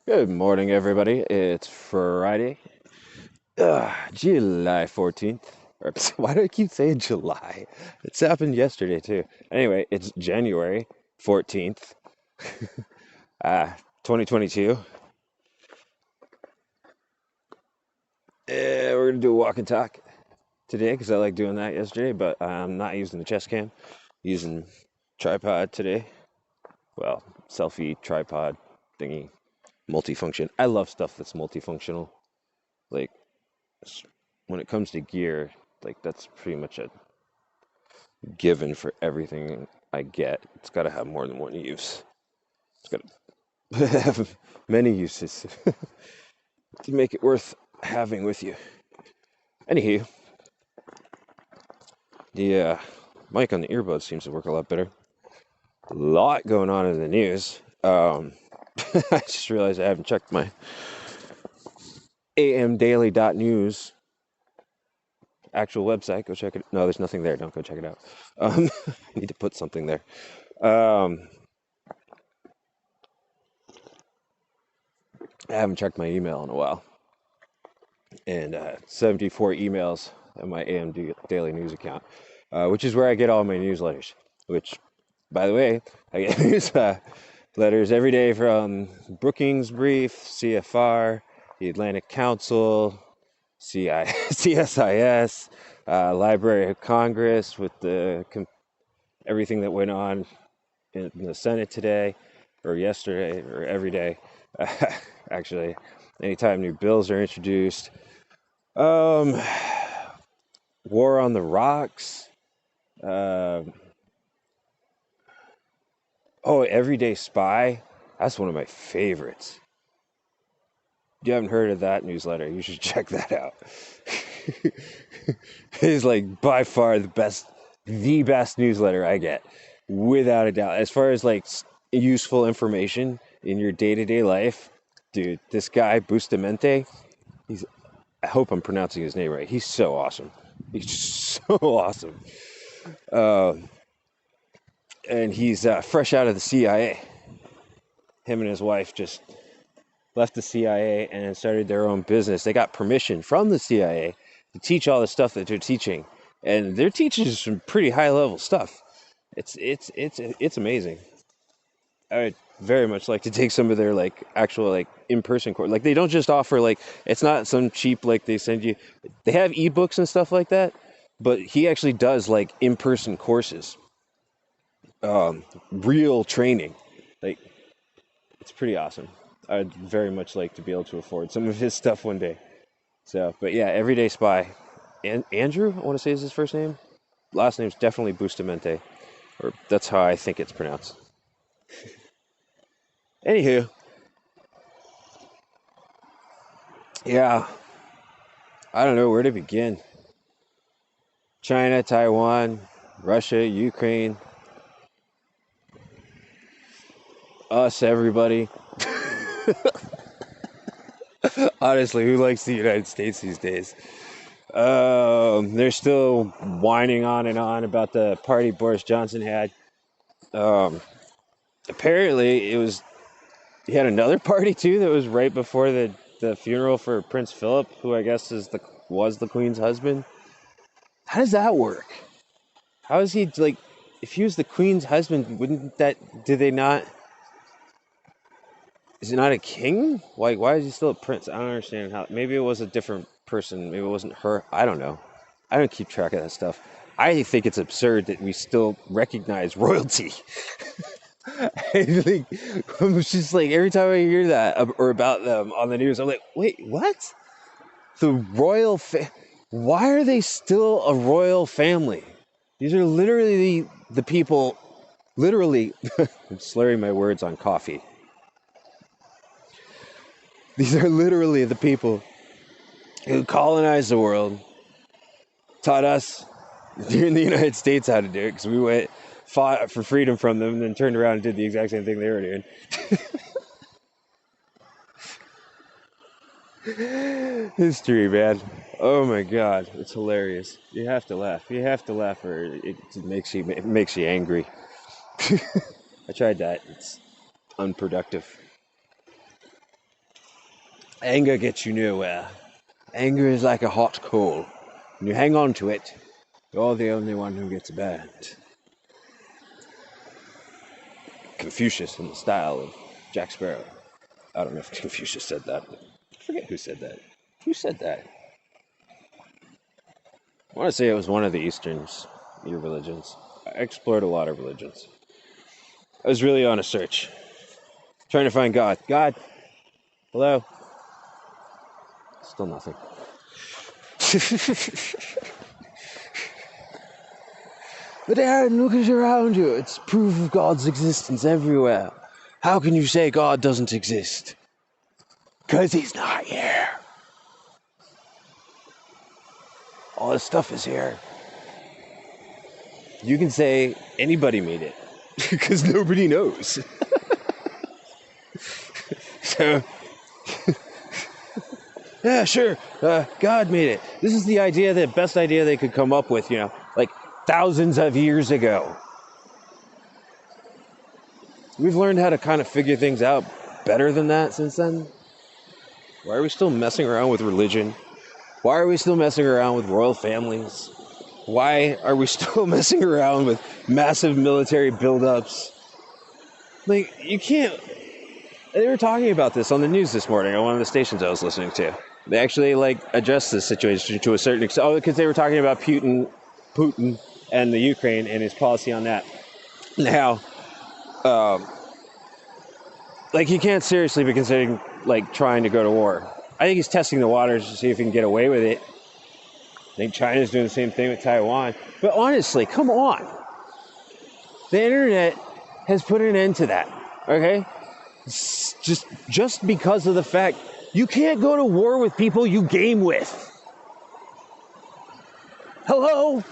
Good morning, everybody. It's Friday, July 14th. Or, why do I keep saying July? It's happened yesterday, too. Anyway, it's January 14th, 2022. We're going to do a walk and talk today because I like doing that yesterday, but I'm not using the chest cam, using tripod today. Well, selfie tripod thingy, multifunction. I love stuff that's multifunctional. Like, when it comes to gear, like that's pretty much a given for everything I get. It's got to have more than one use. It's got to have many uses to make it worth having with you. Anywho, the mic on the earbuds seems to work a lot better. A lot going on in the news. I just realized I haven't checked my amdaily.news actual website. Go check it. No, there's nothing there. Don't go check it out. I need to put something there. I haven't checked my email in a while. And 74 emails on my AM Daily News account, which is where I get all my newsletters. Which, by the way, I get newsletters every day from Brookings Brief, CFR, the Atlantic Council, CSIS, Library of Congress with everything that went on in the Senate today, or yesterday, or every day. Actually, anytime new bills are introduced. War on the Rocks. Everyday Spy. That's one of my favorites. If you haven't heard of that newsletter, you should check that out. It's like by far the best newsletter I get, without a doubt. As far as like useful information in your day-to-day life, dude, this guy Bustamante, I hope I'm pronouncing his name right. He's so awesome. He's so awesome. And he's fresh out of the CIA. Him and his wife just left the CIA and started their own business. They got permission from the CIA to teach all the stuff that they're teaching, and they're teaching some pretty high level stuff. It's amazing. I would very much like to take some of their like actual like in-person course. Like they don't just offer like it's not some cheap like they send you. They have ebooks and stuff like that, but he actually does like in-person courses, real training. Like it's pretty awesome. I'd very much like to be able to afford some of his stuff one day. So, but yeah, Everyday Spy. And Andrew, I want to say is his first name. Last name's definitely Bustamante, or that's how I think it's pronounced. Anywho, yeah, I don't know where to begin. China, Taiwan, Russia, Ukraine, us, everybody. Honestly, who likes the United States these days? They're still whining on and on about the party Boris Johnson had. Apparently, he had another party too that was right before the funeral for Prince Philip, who I guess was the Queen's husband. How does that work? How is he like? If he was the Queen's husband, wouldn't that? Did they not? Is he not a king? Why is he still a prince? I don't understand how. Maybe it was a different person. Maybe it wasn't her. I don't know. I don't keep track of that stuff. I think it's absurd that we still recognize royalty. I think I'm just like every time I hear that or about them on the news, I'm like, wait, what? The royal why are they still a royal family? These are literally the people. Literally, I'm slurring my words on coffee. These are literally the people who colonized the world, taught us here in the United States how to do it because we fought for freedom from them, and then turned around and did the exact same thing they were doing. History, man. Oh my God, it's hilarious. You have to laugh. You have to laugh, or it makes you angry. I tried that. It's unproductive. Anger gets you nowhere. Anger is like a hot coal. When you hang on to it, you're the only one who gets burned. Confucius in the style of Jack Sparrow. I don't know if Confucius said that. I forget who said that. Who said that? I want to say it was one of the Eastern religions. I explored a lot of religions. I was really on a search, trying to find God. God, hello? Still nothing. But Aaron, look around you. It's proof of God's existence everywhere. How can you say God doesn't exist? Because he's not here. All this stuff is here. You can say anybody made it, because nobody knows. So, yeah, sure, God made it. This is the idea, the best idea they could come up with, like thousands of years ago. We've learned how to kind of figure things out better than that since then. Why are we still messing around with religion? Why are we still messing around with royal families? Why are we still messing around with massive military buildups? Like, you can't... They were talking about this on the news this morning on one of the stations I was listening to. They actually, addressed this situation to a certain extent. Oh, because they were talking about Putin and the Ukraine and his policy on that. Now, he can't seriously be considering, trying to go to war. I think he's testing the waters to see if he can get away with it. I think China's doing the same thing with Taiwan. But honestly, come on. The internet has put an end to that, okay? Just because of the fact you can't go to war with people you game with. Hello?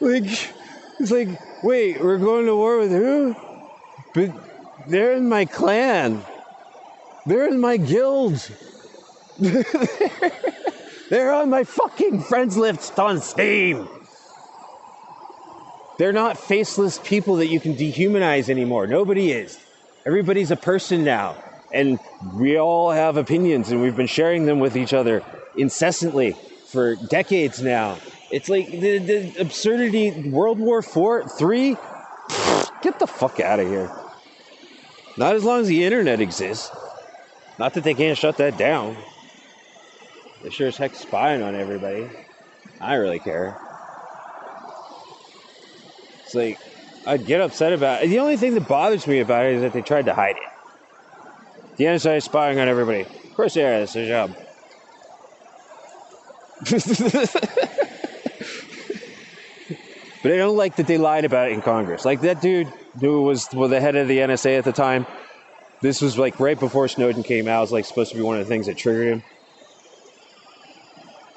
It's like, wait, we're going to war with who? But they're in my clan. They're in my guild. They're on my fucking friends list on Steam. They're not faceless people that you can dehumanize anymore. Nobody is. Everybody's a person now. And we all have opinions, and we've been sharing them with each other incessantly for decades now. It's like the absurdity, World War III, get the fuck out of here. Not as long as the internet exists. Not that they can't shut that down. They sure as heck spying on everybody. I don't really care. It's like, I'd get upset about it. The only thing that bothers me about it is that they tried to hide it. The NSA is spying on everybody. Of course they are, that's their job. But I don't like that they lied about it in Congress. Like that dude who was the head of the NSA at the time, this was right before Snowden came out. It was supposed to be one of the things that triggered him.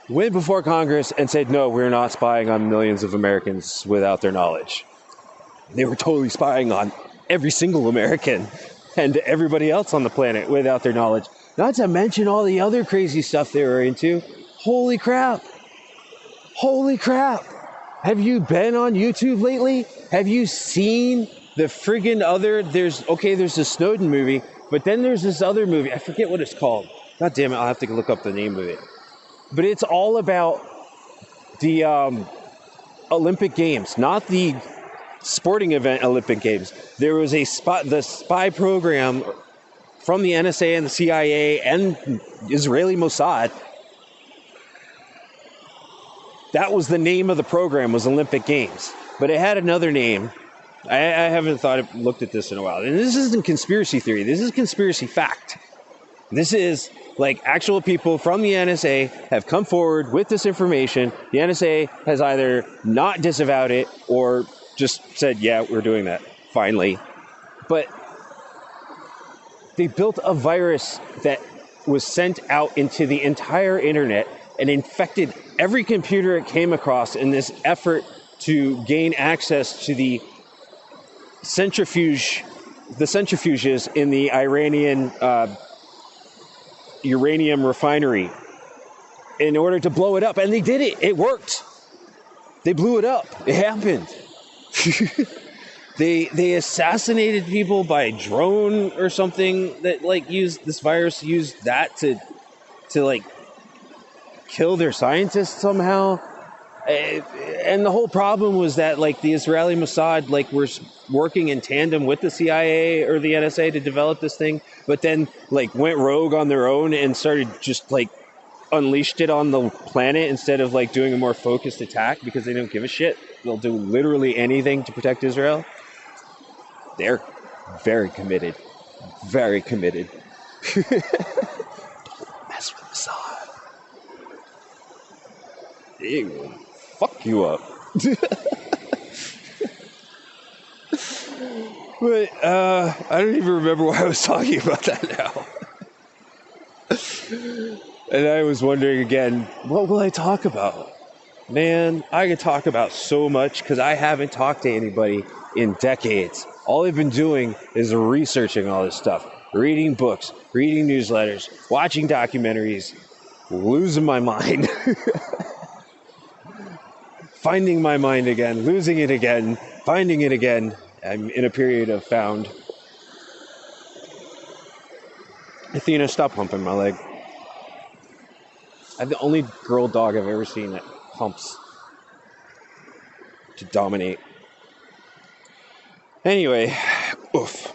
Went before Congress and said, no, we're not spying on millions of Americans without their knowledge. They were totally spying on every single American and everybody else on the planet without their knowledge. Not to mention all the other crazy stuff they were into. Holy crap. Holy crap. Have you been on YouTube lately? Have you seen the friggin' other... There's the Snowden movie, but then there's this other movie. I forget what it's called. God damn it, I'll have to look up the name of it. But it's all about the Olympic Games, not the sporting event Olympic Games. There was the spy program from the NSA and the CIA and Israeli Mossad. That was the name of the program, was Olympic Games. But it had another name. I haven't looked at this in a while. And this isn't conspiracy theory. This is conspiracy fact. This is actual people from the NSA have come forward with this information. The NSA has either not disavowed it or just said, yeah, we're doing that, finally. But they built a virus that was sent out into the entire internet and infected every computer it came across in this effort to gain access to the centrifuges in the Iranian uranium refinery in order to blow it up. And they did it. It worked. They blew it up. It happened. They assassinated people by drone or something that like used this virus used that to like kill their scientists somehow. And the whole problem was that like the Israeli Mossad like were working in tandem with the CIA or the NSA to develop this thing, but then like went rogue on their own and started just like unleashed it on the planet instead of like doing a more focused attack because they don't give a shit. They'll do literally anything to protect Israel. They're very committed. Very committed. Mess with Mossad. They will fuck you up. But I don't even remember why I was talking about that now. And I was wondering again, what will I talk about? Man, I could talk about so much because I haven't talked to anybody in decades. All I've been doing is researching all this stuff, reading books, reading newsletters, watching documentaries, losing my mind, finding my mind again, losing it again, finding it again. I'm in a period of found. Athena, stop humping my leg. I'm the only girl dog I've ever seen that humps to dominate. Anyway, oof.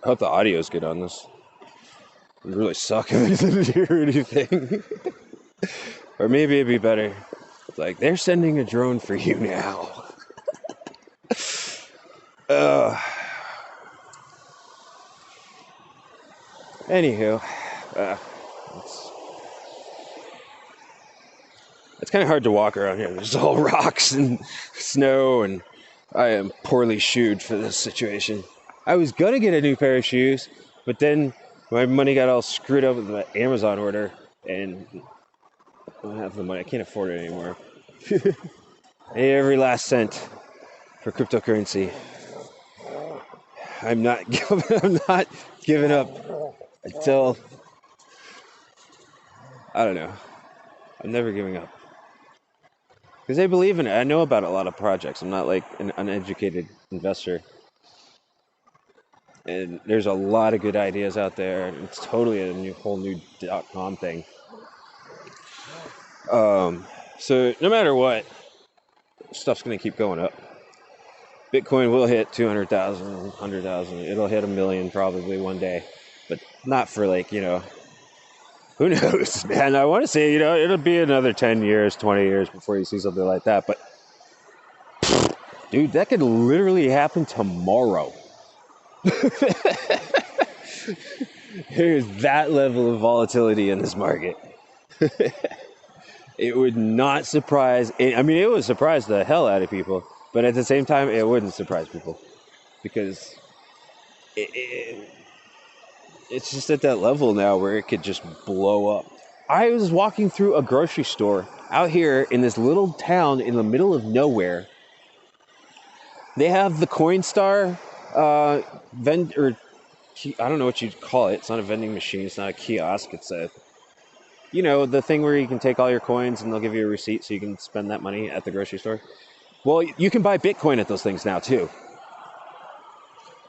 I hope the audio's good on this. It would really suck if I didn't hear anything. Or maybe it'd be better. Like, they're sending a drone for you now. Anywho, it's kind of hard to walk around here. There's all rocks and snow, and I am poorly shoed for this situation. I was going to get a new pair of shoes, but then my money got all screwed up with my Amazon order, and I don't have the money. I can't afford it anymore. I need every last cent for cryptocurrency. I'm not giving up until, I don't know. I'm never giving up. Because I believe in it. I know about a lot of projects. I'm not like an uneducated investor. And there's a lot of good ideas out there. And it's totally a whole new .com thing. So no matter what, stuff's going to keep going up. Bitcoin will hit 200,000, 100,000. It'll hit 1 million probably one day. But not for like, you know, who knows, man? I want to say, you know, it'll be another 10 years, 20 years before you see something like that. But, dude, that could literally happen tomorrow. There's that level of volatility in this market. It would not surprise, I mean, it would surprise the hell out of people. But at the same time, it wouldn't surprise people. Because it's just at that level now where it could just blow up. I was walking through a grocery store out here in this little town in the middle of nowhere. They have the Coinstar I don't know what you'd call it. It's not a vending machine. It's not a kiosk. It's a, you know, the thing where you can take all your coins and they'll give you a receipt so you can spend that money at the grocery store. Well, you can buy Bitcoin at those things now too.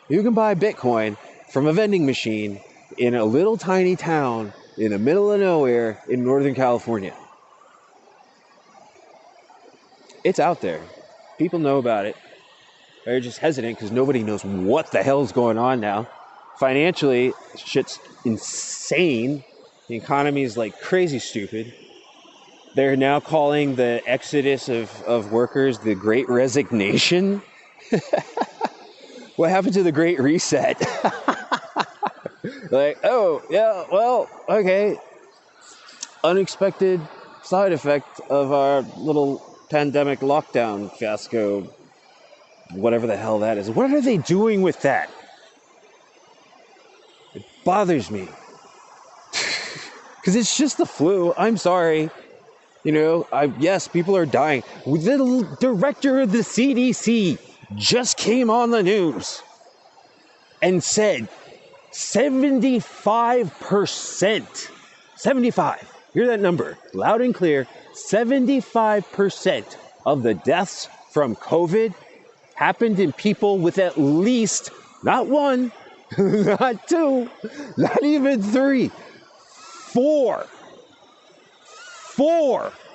You can buy Bitcoin from a vending machine in a little tiny town in the middle of nowhere in Northern California. It's out there. People know about it. They're just hesitant because nobody knows what the hell's going on now. Financially, shit's insane. The economy is like crazy stupid. They're now calling the exodus of workers the Great Resignation. What happened to the Great Reset? Like, oh, yeah, well, okay. Unexpected side effect of our little pandemic lockdown fiasco. Whatever the hell that is. What are they doing with that? It bothers me. Because it's just the flu. I'm sorry. You know, yes, people are dying. The director of the CDC just came on the news and said 75%, 75, hear that number, loud and clear, 75% of the deaths from COVID happened in people with at least, not one, not two, not even three, four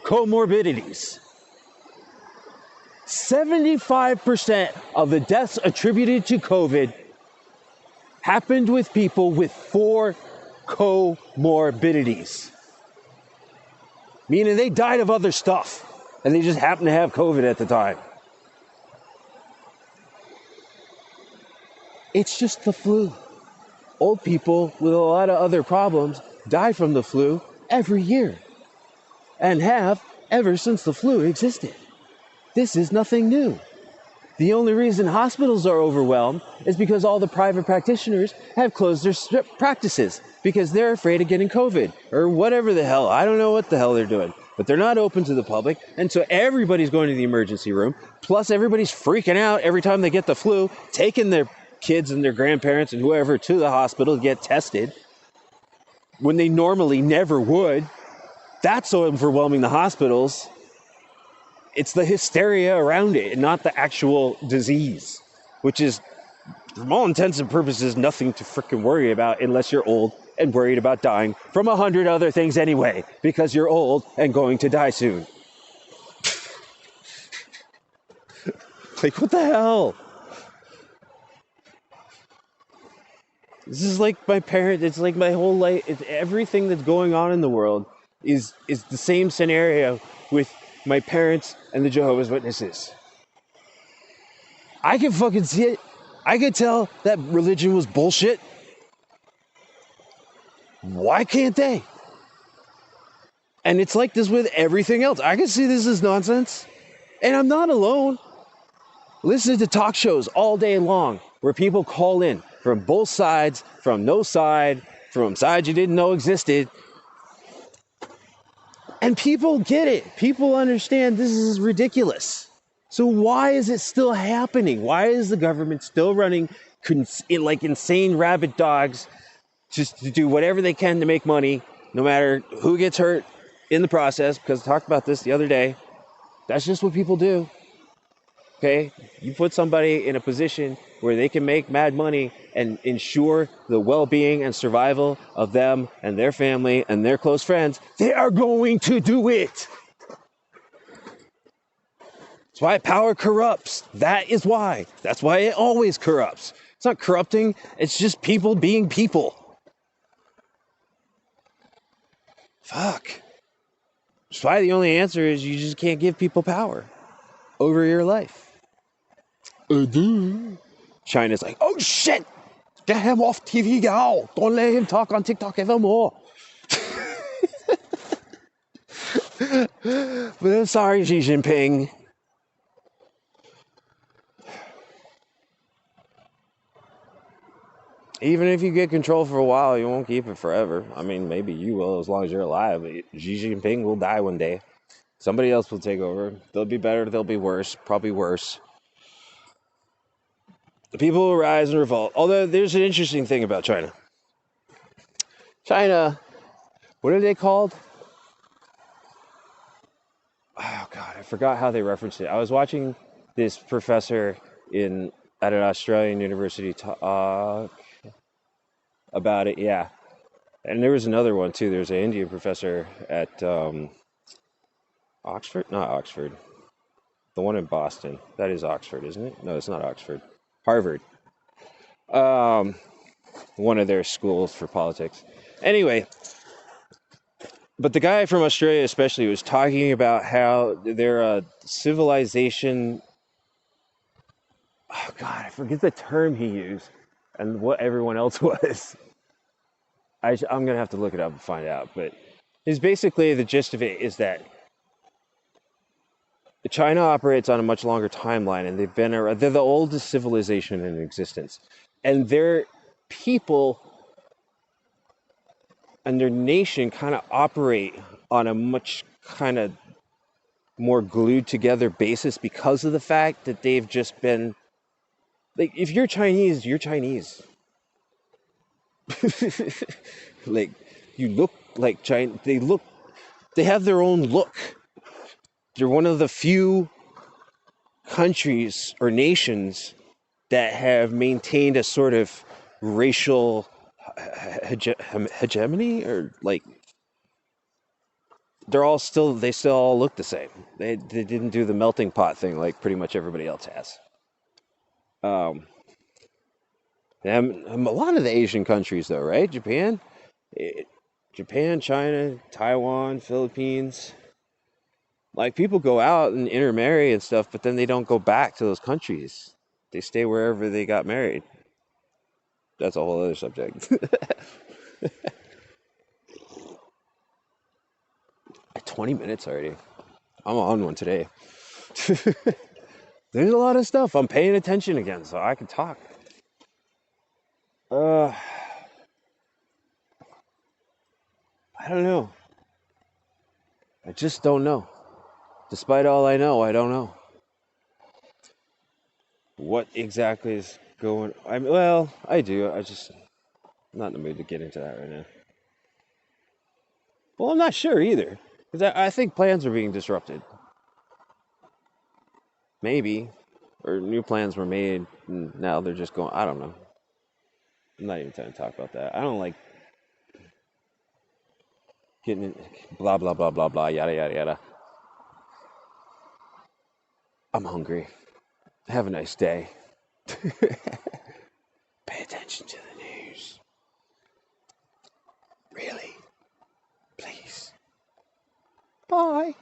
comorbidities. 75% of the deaths attributed to COVID happened with people with 4 comorbidities. Meaning they died of other stuff, and they just happened to have COVID at the time. It's just the flu. Old people with a lot of other problems die from the flu every year, and have ever since the flu existed. This is nothing new. The only reason hospitals are overwhelmed is because all the private practitioners have closed their practices because they're afraid of getting COVID or whatever the hell. I don't know what the hell they're doing, but they're not open to the public. And so everybody's going to the emergency room. Plus everybody's freaking out every time they get the flu, taking their kids and their grandparents and whoever to the hospital to get tested when they normally never would. That's so overwhelming the hospitals. It's the hysteria around it and not the actual disease, which is, from all intents and purposes, nothing to freaking worry about unless you're old and worried about dying from 100 other things anyway, because you're old and going to die soon. Like, what the hell? This is like my parents, it's like my whole life, it's everything that's going on in the world is the same scenario with my parents and the Jehovah's Witnesses. I can fucking see it. I could tell that religion was bullshit. Why can't they? And it's like this with everything else. I can see this as nonsense. And I'm not alone. Listen to talk shows all day long where people call in from both sides, from no side, from sides you didn't know existed. And people get it. People understand this is ridiculous. So why is it still happening? Why is the government still running like insane rabid dogs just to do whatever they can to make money, no matter who gets hurt in the process? Because I talked about this the other day. That's just what people do. Okay? You put somebody in a position where they can make mad money and ensure the well-being and survival of them and their family and their close friends, they are going to do it. That's why power corrupts. That is why. That's why it always corrupts. It's not corrupting. It's just people being people. Fuck. That's why the only answer is you just can't give people power over your life. China's like, oh shit, get him off TV now. Don't let him talk on TikTok evermore. But I'm sorry, Xi Jinping. Even if you get control for a while, you won't keep it forever. I mean, maybe you will as long as you're alive. Xi Jinping will die one day. Somebody else will take over. They'll be better, they'll be worse, probably worse. The people will rise and revolt. Although there's an interesting thing about China. China, what are they called? Oh God, I forgot how they referenced it. I was watching this professor at an Australian university talk about it, yeah. And there was another one too. There's an Indian professor at Oxford? Not Oxford. The one in Boston. That is Oxford, isn't it? No, it's not Oxford. Harvard. One of their schools for politics. Anyway, but the guy from Australia especially was talking about how their civilization... Oh God, I forget the term he used and what everyone else was. I'm going to have to look it up and find out. But it's basically the gist of it is that China operates on a much longer timeline, and they're the oldest civilization in existence. And their people and their nation kind of operate on a much kind of more glued together basis because of the fact that they've just been, like, if you're Chinese, you're Chinese. Like, you look like China. They have their own look. They're one of the few countries or nations that have maintained a sort of racial hegemony, or like they still all look the same. They didn't do the melting pot thing like pretty much everybody else has. Um, and a lot of the Asian countries, though, right? Eh, Japan, China, Taiwan, Philippines. Like people go out and intermarry and stuff, but then they don't go back to those countries. They stay wherever they got married. That's a whole other subject. 20 minutes already. I'm on one today. There's a lot of stuff. I'm paying attention again, so I can talk. I don't know. I just don't know. Despite all I know, I don't know what exactly is going. Well, I do. I'm not in the mood to get into that right now. Well, I'm not sure either, because I think plans are being disrupted. Maybe, or new plans were made, and now they're just going. I don't know. I'm not even trying to talk about that. I don't like getting in, blah blah blah blah blah yada yada yada. I'm hungry. Have a nice day. Pay attention to the news. Really? Please. Bye.